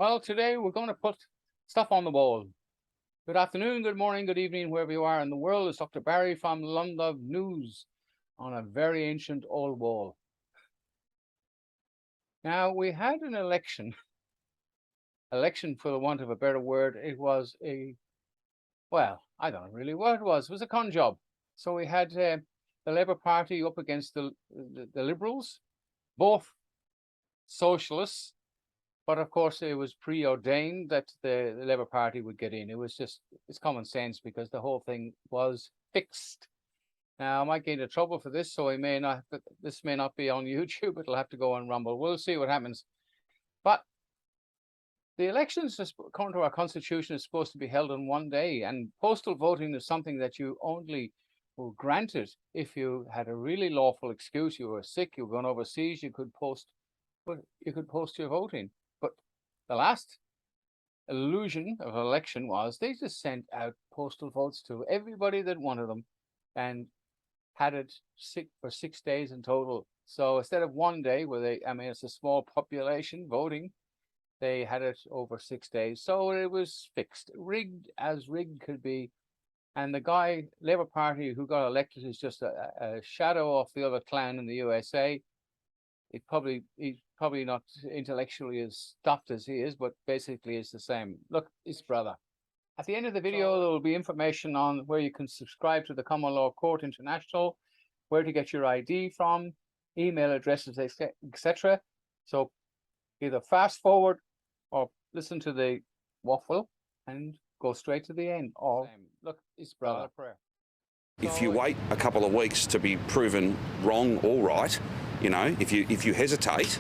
Well, today we're going to put stuff on the wall. Good afternoon, good morning, good evening, wherever you are in the world. It's Dr. Barry from London News on a very ancient old wall. Now, we had an election for the want of a better word. It was well, I don't know really what it was. It was a con job. So we had the Labour Party up against the Liberals, both socialists. But of course, it was preordained that the Labour Party would get in. It's common sense because the whole thing was fixed. Now, I might get into trouble for this, so this may not be on YouTube. It'll have to go on Rumble. We'll see what happens. But the elections, according to our constitution, is supposed to be held on one day, and postal voting is something that you only were granted if you had a really lawful excuse. You were sick, you were going overseas, you could post your voting. But the last illusion of an election was they just sent out postal votes to everybody that wanted them and had it for 6 days in total. So instead of one day where it's a small population voting, they had it over 6 days. So it was fixed, rigged as rigged could be. And the guy, Labour Party, who got elected is just a shadow of the other clan in the USA. He's probably not intellectually as stuffed as he is, but basically it's the same. Look, his brother. At the end of the video, there will be information on where you can subscribe to the Common Law Court International, where to get your ID from, email addresses, etc. So either fast forward or listen to the waffle and go straight to the end. Or look, his brother. If you wait a couple of weeks to be proven wrong or right, if you hesitate,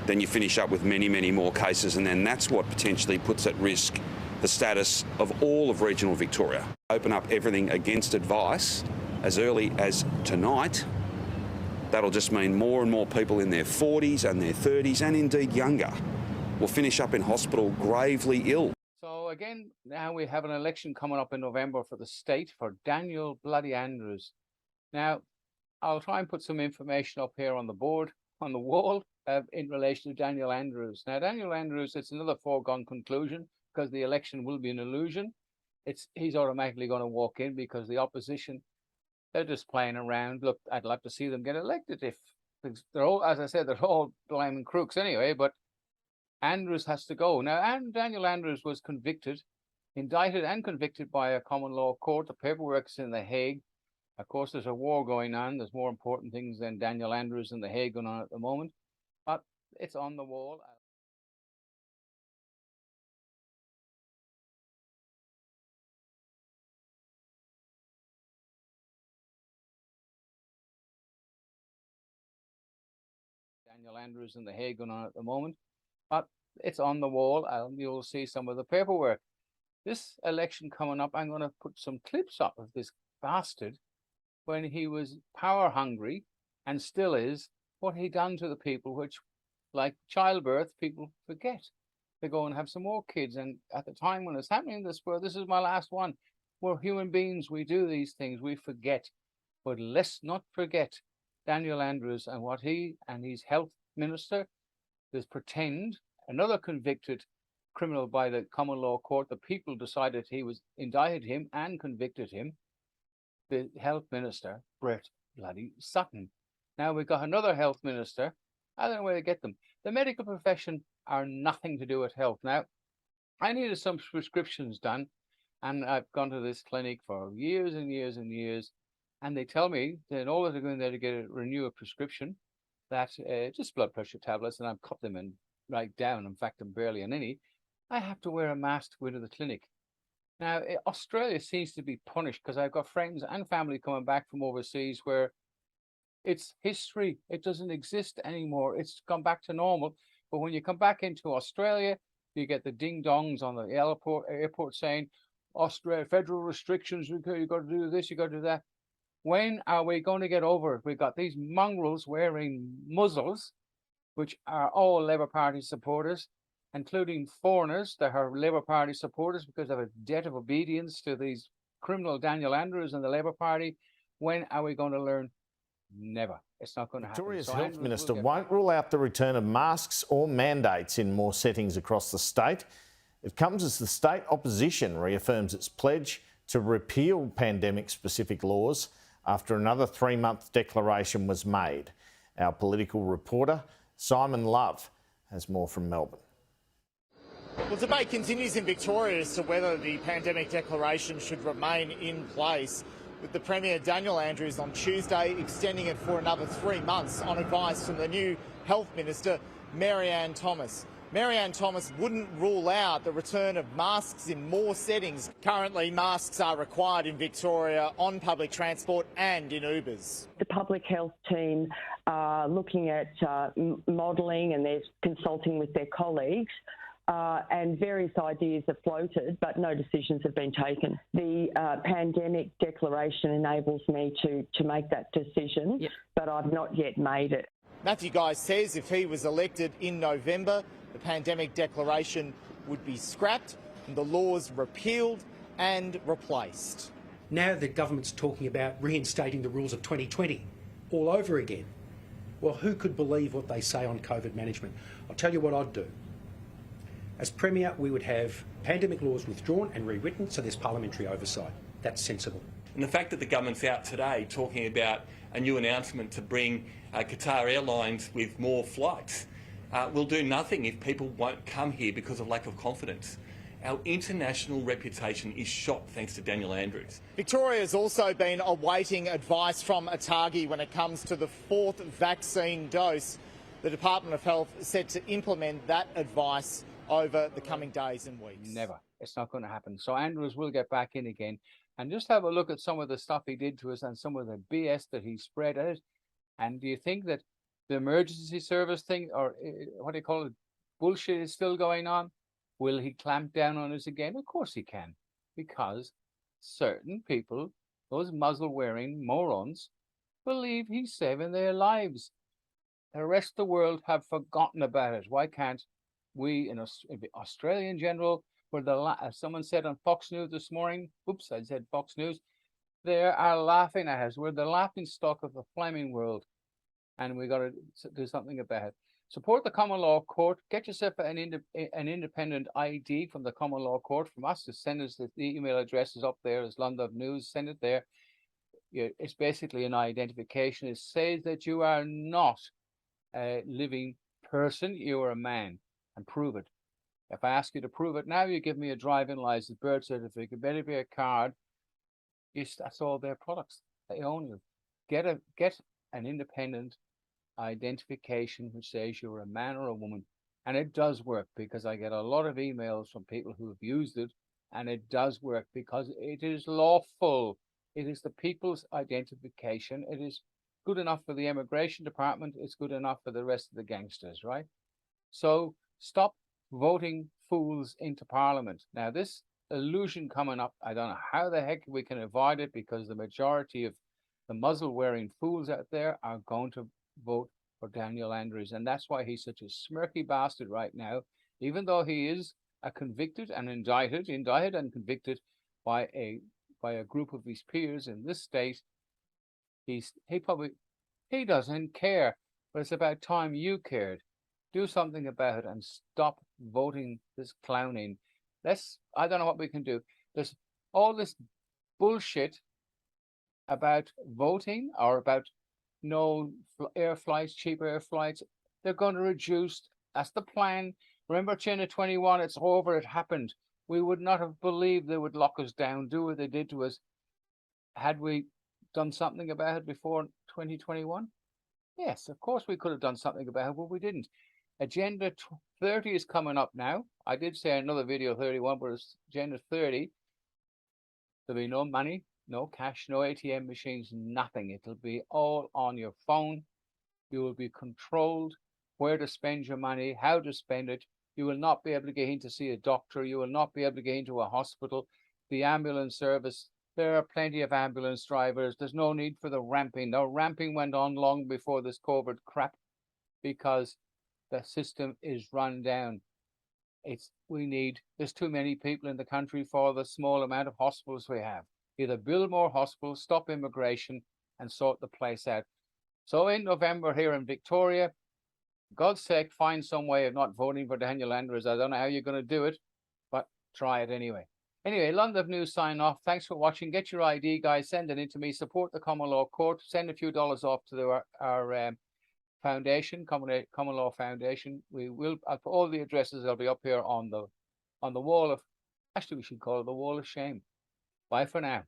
then you finish up with many, many more cases, and then that's what potentially puts at risk the status of all of regional Victoria. Open up everything against advice as early as tonight. That'll just mean more and more people in their 40s and their 30s, and indeed younger, will finish up in hospital gravely ill. So again, now we have an election coming up in November for the state for Daniel Bloody Andrews. Now, I'll try and put some information up here on the board, on the wall, in relation to Daniel Andrews. Now, Daniel Andrews, it's another foregone conclusion because the election will be an illusion. He's automatically going to walk in because the opposition, they're just playing around. Look, I'd love to see them get elected if they're all, as I said, they're all blaming crooks anyway, but Andrews has to go. Now, Daniel Andrews was indicted and convicted by a common law court. The paperwork's in The Hague. Of course, there's a war going on. There's more important things than Daniel Andrews in The Hague going on at the moment. But it's on the wall. Daniel Andrews in The Hague going on at the moment. But it's on the wall, and you'll see some of the paperwork. This election coming up, I'm going to put some clips up of this bastard when he was power hungry and still is, what he done to the people, which, like childbirth, people forget. They go and have some more kids. And at the time when it's happening, this is my last one. We're human beings. We do these things. We forget. But let's not forget Daniel Andrews and what he and his health minister is pretend, another convicted criminal by the common law court. The people decided indicted him and convicted him. The health minister, Brett bloody Sutton. Now we've got another health minister. I don't know where to get them. The medical profession are nothing to do with health. Now, I needed some prescriptions done, and I've gone to this clinic for years and years and years, and they tell me that in order to go in there to renew a prescription, that just blood pressure tablets, and I've cut them in right down. In fact, I'm barely on any. I have to wear a mask to go into the clinic. Now, Australia seems to be punished because I've got friends and family coming back from overseas where it's history. It doesn't exist anymore. It's gone back to normal. But when you come back into Australia, you get the ding-dongs on the airport saying, Australia, federal restrictions, you've got to do this, you've got to do that. When are we going to get over it? We've got these mongrels wearing muzzles, which are all Labour Party supporters, including foreigners that are Labour Party supporters because of a debt of obedience to these criminal Daniel Andrews and the Labour Party. When are we going to learn Never. It's not going to happen. Victoria's So Health Andrews Minister will get won't rule out the return of masks or mandates in more settings across the state. It comes as the state opposition reaffirms its pledge to repeal pandemic-specific laws after another 3-month declaration was made. Our political reporter, Simon Love, has more from Melbourne. Well, debate continues in Victoria as to whether the pandemic declaration should remain in place, with the Premier Daniel Andrews on Tuesday extending it for another 3 months on advice from the new Health Minister, Mary-Ann Thomas. Mary-Ann Thomas wouldn't rule out the return of masks in more settings. Currently, masks are required in Victoria on public transport and in Ubers. The public health team are looking at modelling, and they're consulting with their colleagues. And various ideas are floated, but no decisions have been taken. The pandemic declaration enables me to make that decision, but I've not yet made it. Matthew Guy says if he was elected in November, the pandemic declaration would be scrapped and the laws repealed and replaced. Now the government's talking about reinstating the rules of 2020 all over again. Well, who could believe what they say on COVID management? I'll tell you what I'd do. As Premier, we would have pandemic laws withdrawn and rewritten so there's parliamentary oversight. That's sensible. And the fact that the government's out today talking about a new announcement to bring Qatar Airlines with more flights will do nothing if people won't come here because of lack of confidence. Our international reputation is shot thanks to Daniel Andrews. Victoria has also been awaiting advice from ATAGI when it comes to the 4th vaccine dose. The Department of Health said to implement that advice over the coming days and weeks. Never. It's not going to happen. So Andrews will get back in again, and just have a look at some of the stuff he did to us and some of the BS that he spread out. And do you think that the emergency service thing, or what do you call it, bullshit, is still going on? Will he clamp down on us again? Of course he can, because certain people, those muzzle-wearing morons, believe he's saving their lives. The rest of the world have forgotten about it. Why can't we, in Australia in general, where as someone said on Fox News this morning, oops, I said Fox News, they are laughing at us. We're the laughing stock of the flaming world, and we got to do something about it. Support the common law court. Get yourself an independent ID from the common law court from us. Just send us the email address is up there as London News. Send it there. It's basically an identification. It says that you are not a living person. You are a man. And prove it. If I ask you to prove it now, you give me a driving license, birth certificate, Medicare card. That's all their products. They own you. Get an independent identification which says you're a man or a woman, and it does work, because I get a lot of emails from people who have used it, and it does work because it is lawful. It is the people's identification. It is good enough for the immigration department. It's good enough for the rest of the gangsters, right? So stop voting fools into Parliament. Now, this illusion coming up, I don't know how the heck we can avoid it, because the majority of the muzzle-wearing fools out there are going to vote for Daniel Andrews. And that's why he's such a smirky bastard right now, even though he is a convicted and indicted and convicted by a group of his peers in this state. He doesn't care, but it's about time you cared. Do something about it and stop voting this clowning. I don't know what we can do. There's all this bullshit about voting, or about no air flights, cheap air flights. They're going to reduce. That's the plan. Remember China 21, it's over, it happened. We would not have believed they would lock us down, do what they did to us. Had we done something about it before 2021? Yes, of course we could have done something about it, but we didn't. Agenda 30 is coming up now. I did say another video 31, but it's Agenda 30. There'll be no money, no cash, no ATM machines, nothing. It'll be all on your phone. You will be controlled where to spend your money, how to spend it. You will not be able to get in to see a doctor. You will not be able to get into a hospital. The ambulance service, there are plenty of ambulance drivers. There's no need for the ramping. The ramping went on long before this COVID crap, because the system is run down. There's too many people in the country for the small amount of hospitals we have. Either build more hospitals, stop immigration, and sort the place out. So in November here in Victoria, for God's sake, find some way of not voting for Daniel Andrews. I don't know how you're going to do it, but try it anyway. Anyway, London News sign off. Thanks for watching. Get your ID, guys. Send it in to me. Support the Common Law Court. Send a few dollars off to our foundation, Common Law Foundation. We will. All the addresses will be up here on the wall of. Actually, we should call it the Wall of Shame. Bye for now.